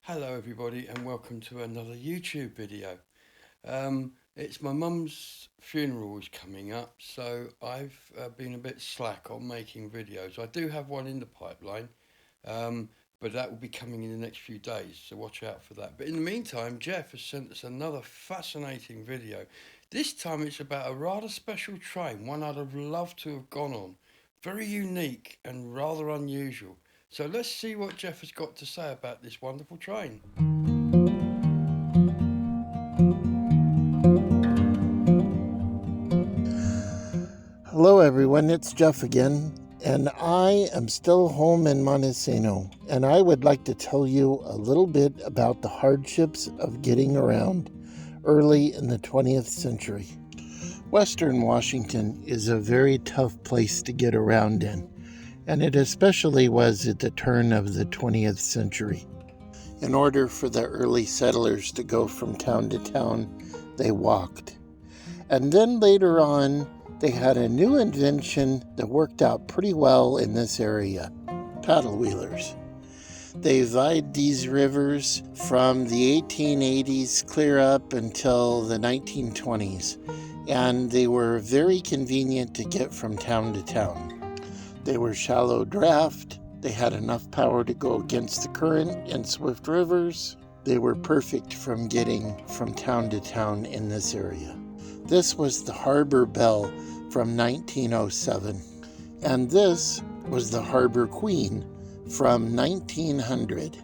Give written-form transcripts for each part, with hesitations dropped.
Hello everybody and welcome to another YouTube video. It's my mum's funeral is coming up, so I've been a bit slack on making videos. I do have one in the pipeline, but that will be coming in the next few days, so watch out for that. But in the meantime, Jeff has sent us another fascinating video. This time it's about a rather special train, one I'd have loved to have gone on. Very unique and rather unusual. So let's see what Jeff has got to say about this wonderful train. Hello everyone, it's Jeff again, and I am still home in Montesano, and I would like to tell you a little bit about the hardships of getting around early in the 20th century. Western Washington is a very tough place to get around in, and it especially was at the turn of the 20th century. In order for the early settlers to go from town to town, they walked. And then later on, they had a new invention that worked out pretty well in this area, paddle wheelers. They vied these rivers from the 1880s clear up until the 1920s, and they were very convenient to get from town to town. They were shallow draft, they had enough power to go against the current in swift rivers. They were perfect from getting from town to town in this area. This was the Harbor Bell from 1907, and this was the Harbor Queen from 1900.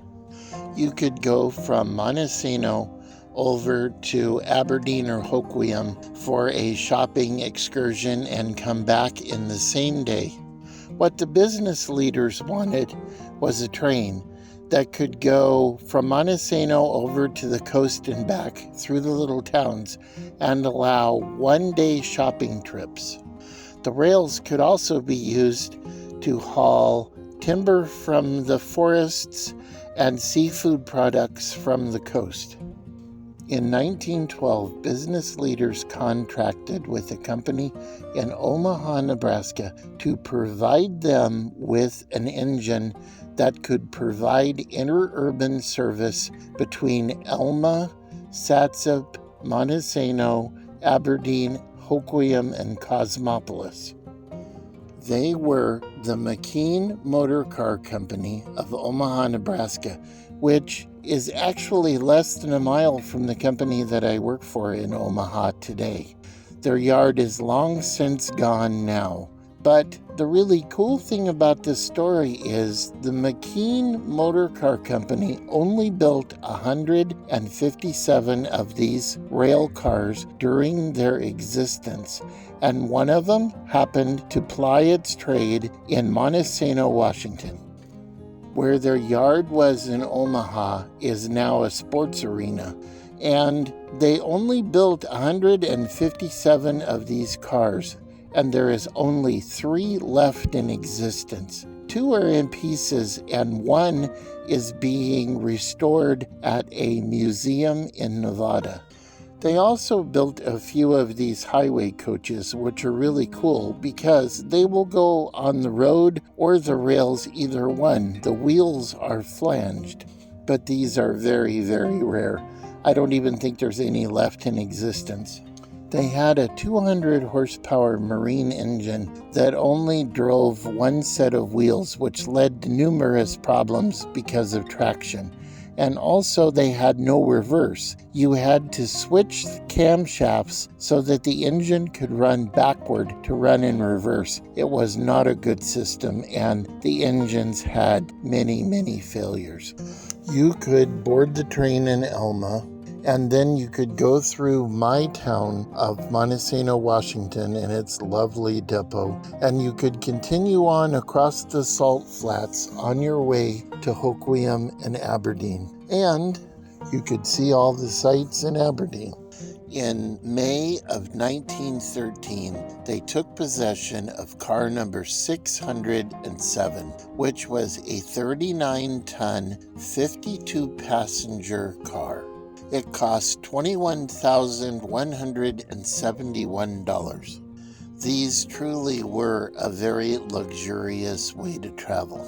You could go from Montesano over to Aberdeen or Hoquiam for a shopping excursion and come back in the same day. What the business leaders wanted was a train that could go from Montesano over to the coast and back through the little towns and allow one-day shopping trips. The rails could also be used to haul timber from the forests and seafood products from the coast. In 1912, business leaders contracted with a company in Omaha, Nebraska to provide them with an engine that could provide interurban service between Elma, Satsop, Montesano, Aberdeen, Hoquiam, and Cosmopolis. They were the McKeen Motor Car Company of Omaha, Nebraska, which is actually less than a mile from the company that I work for in Omaha today. Their yard is long since gone now. But the really cool thing about this story is the McKeen Motor Car Company only built 157 of these rail cars during their existence, and one of them happened to ply its trade in Montesano, Washington. Where their yard was in Omaha is now a sports arena, and they only built 157 of these cars, and there is only 3 left in existence. 2 are in pieces, and 1 is being restored at a museum in Nevada. They also built a few of these highway coaches, which are really cool because they will go on the road or the rails, either one. The wheels are flanged, but these are very, very rare. I don't even think there's any left in existence. They had a 200 horsepower marine engine that only drove one set of wheels, which led to numerous problems because of traction. And also they had no reverse. You had to switch camshafts so that the engine could run backward to run in reverse. It was not a good system, and the engines had many, many failures. You could board the train in Elma, and then you could go through my town of Montesano, Washington, and its lovely depot, and you could continue on across the salt flats on your way to Hoquiam and Aberdeen. And you could see all the sights in Aberdeen. In May of 1913, they took possession of car number 607, which was a 39-ton, 52-passenger car. It cost $21,171. These truly were a very luxurious way to travel.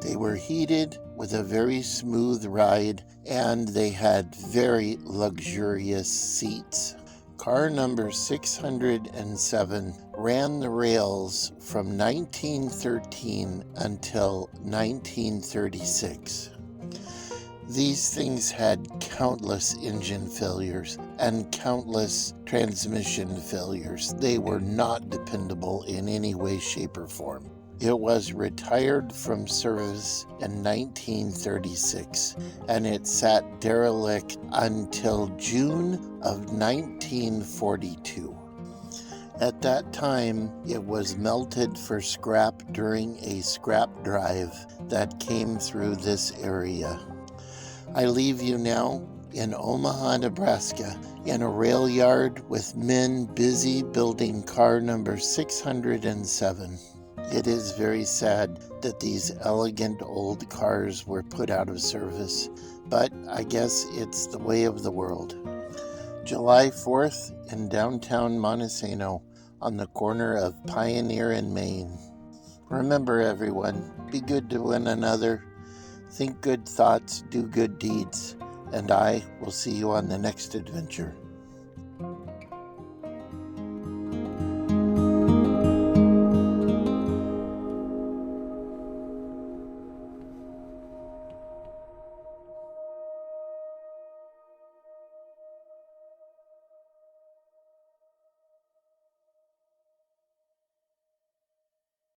They were heated with a very smooth ride, and they had very luxurious seats. Car number 607 ran the rails from 1913 until 1936. These things had countless engine failures and countless transmission failures. They were not dependable in any way, shape, or form. It was retired from service in 1936, and it sat derelict until June of 1942. At that time, it was melted for scrap during a scrap drive that came through this area. I leave you now in Omaha, Nebraska, in a rail yard with men busy building car number 607. It is very sad that these elegant old cars were put out of service, but I guess it's the way of the world. July 4th in downtown Montesano on the corner of Pioneer and Main. Remember, everyone, be good to one another, think good thoughts, do good deeds, and I will see you on the next adventure.